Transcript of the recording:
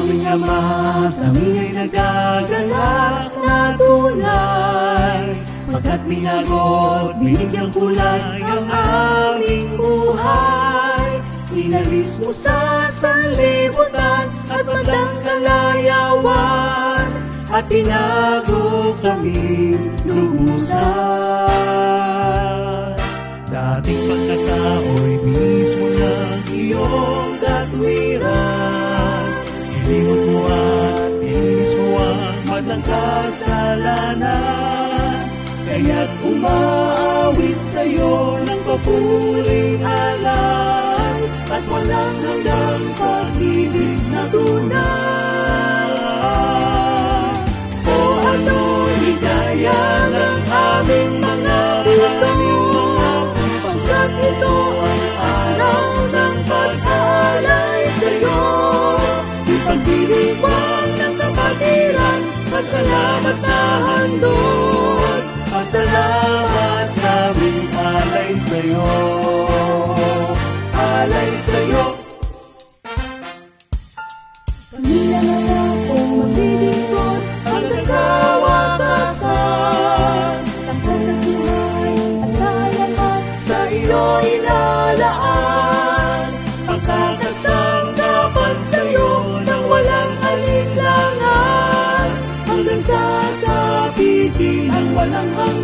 aming Ama, kami ay nagagalak na tunay, pagkat binagot, binigyang kulay ang aming buhay. Inalis mo sa sanlibutan at magdang kalayawan, at tinago kami lubusan. Dating pagkatao'y mismo ng iyong katwiran, ilimot mo at inis mo ang madlang kasalanan. Kaya't umaawit sa'yo ng papuring alay, at walang hanggang pag-ibig na tunay. O ano higaya ng aming mga puso, pagkat ito ang araw ng pag-alay sa'yo. Ipagdiriwang ng kapatiran, pasalamat na handog, pasalamat naming alay sa'yo, alay sa'yo. Pamilya na ako maglilingkod ang nagkawatasan, tangkas ang buhay at kalaman sa iyo inalaan. Pagkakasangkapan sa'yo nang walang alinlangan, hanggang sa sabitin ang walang hanggan.